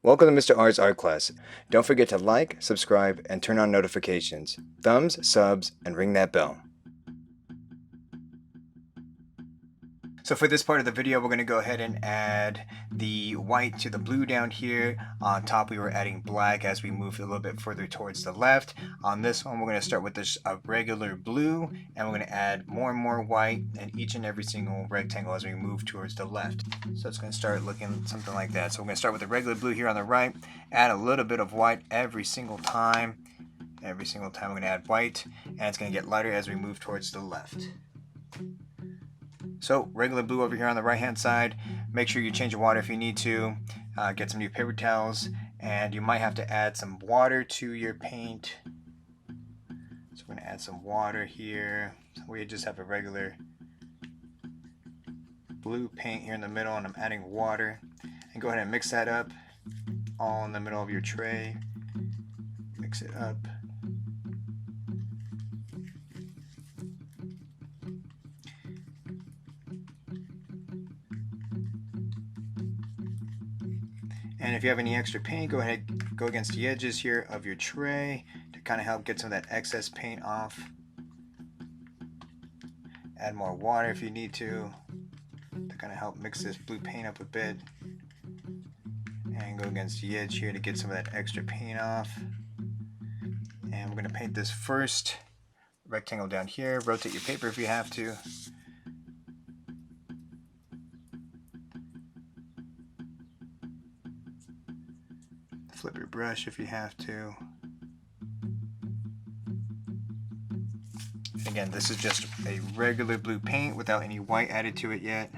Welcome to Mr. R's art class. Don't forget to like, subscribe, and turn on notifications. Thumbs, subs, and ring that bell. So for this part of the video, we're going to go ahead and add the white to the blue down here. On top, we were adding black as we move a little bit further towards the left. On this one, we're going to start with this regular blue, and we're going to add more and more white in each and every single rectangle as we move towards the left. So it's going to start looking something like that. So we're going to start with the regular blue here on the right, add a little bit of white every single time. Every single time we're going to add white, and it's going to get lighter as we move towards the left. So regular blue over here on the right hand side. Make sure you change your water if you need to. Get some new paper towels, and you might have to add some water to your paint. So we're going to add some water here. So we just have a regular blue paint here in the middle, and I'm adding water. And go ahead and mix that up all in the middle of your tray. Mix it up. And if you have any extra paint, go ahead, go against the edges here of your tray to kind of help get some of that excess paint off. Add more water if you need to kind of help mix this blue paint up a bit. And go against the edge here to get some of that extra paint off. And we're going to paint this first rectangle down here. Rotate your paper if you have to. Flip your brush if you have to. Again, this is just a regular blue paint without any white added to it yet.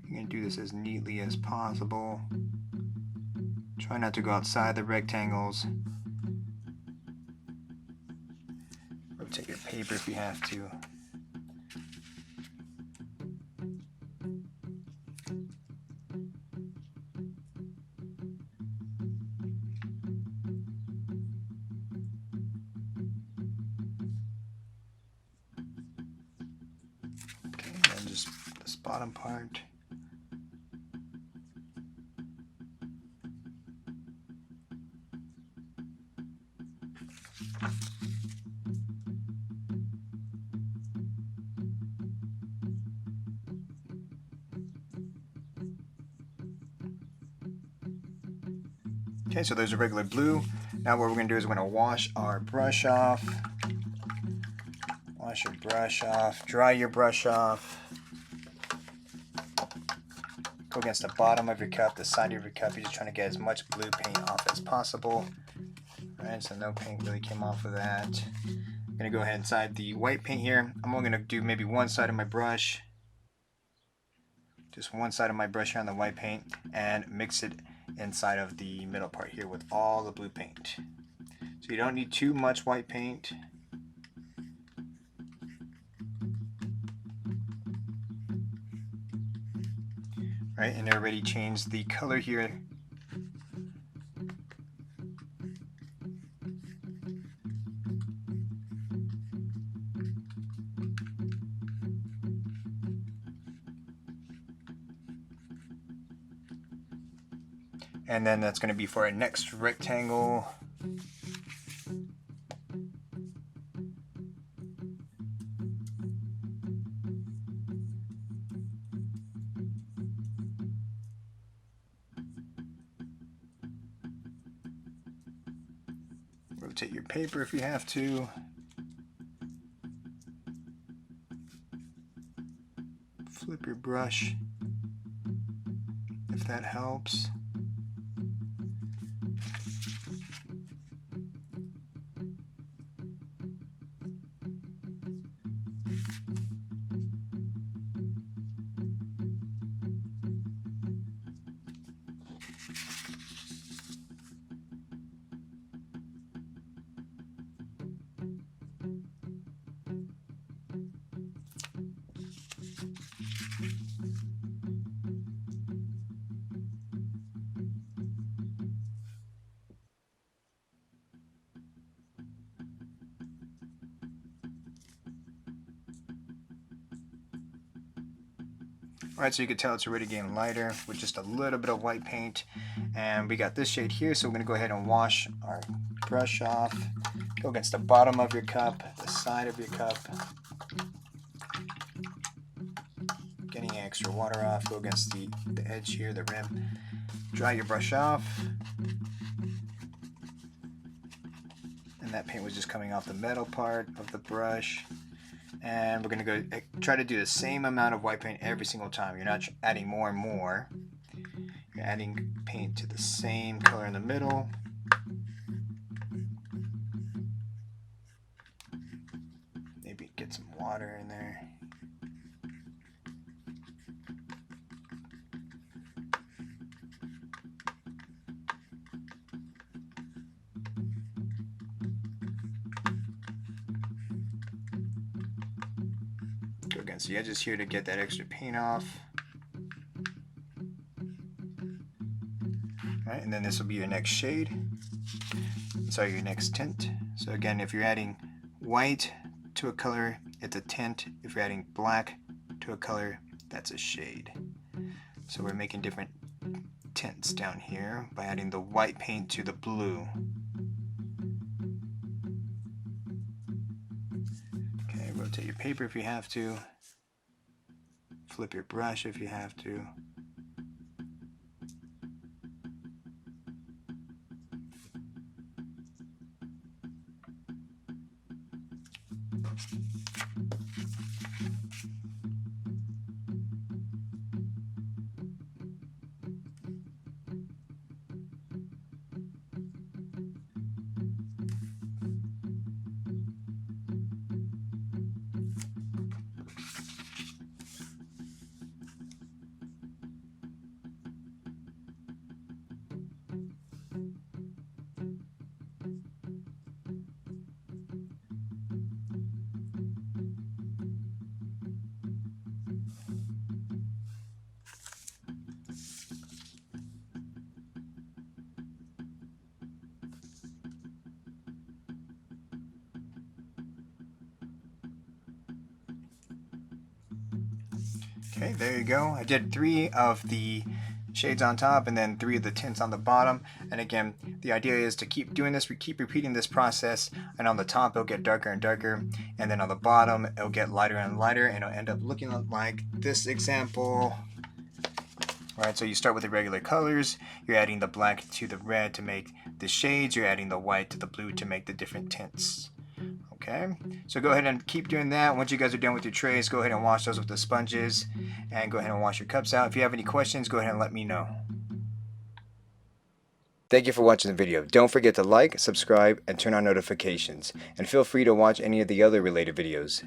You're going to do this as neatly as possible. Try not to go outside the rectangles. Rotate your paper if you have to. Just this bottom part. Okay, so there's a regular blue. Now what we're going to do is we're going to wash our brush off. Wash your brush off. Dry your brush off. Go against the bottom of your cup, the side of your cup. You're just trying to get as much blue paint off as possible. Alright, so no paint really came off of that. I'm going to go ahead inside the white paint here. I'm only going to do maybe one side of my brush. Just one side of my brush here on the white paint, and mix it inside of the middle part here with all the blue paint. So you don't need too much white paint. Right, and I already changed the color here. And then that's going to be for our next rectangle. Rotate your paper if you have to. Flip your brush if that helps. Alright, so you can tell it's already getting lighter with just a little bit of white paint. And we got this shade here, so we're going to go ahead and wash our brush off. Go against the bottom of your cup, the side of your cup. Get any extra water off, go against the edge here, the rim. Dry your brush off. And that paint was just coming off the metal part of the brush. And we're going to go try to do the same amount of white paint every single time. You're not adding more and more. You're adding paint to the same color in the middle. Maybe get some water in there. Go against the edges here to get that extra paint off. Alright, and then this will be your next shade. Sorry, your next tint. So again, if you're adding white to a color, it's a tint. If you're adding black to a color, that's a shade. So we're making different tints down here by adding the white paint to the blue. Okay, rotate your paper if you have to. Flip your brush if you have to. Okay, there you go. I did 3 of the shades on top and then 3 of the tints on the bottom. And again, the idea is to keep doing this, we keep repeating this process, and on the top it'll get darker and darker, and then on the bottom it'll get lighter and lighter, and it'll end up looking like this example. Alright, so you start with the regular colors, you're adding the black to the red to make the shades, you're adding the white to the blue to make the different tints. Okay, so go ahead and keep doing that. Once you guys are done with your trays, go ahead and wash those with the sponges, and go ahead and wash your cups out. If you have any questions, go ahead and let me know. Thank you for watching the video. Don't forget to like, subscribe, and turn on notifications. And feel free to watch any of the other related videos.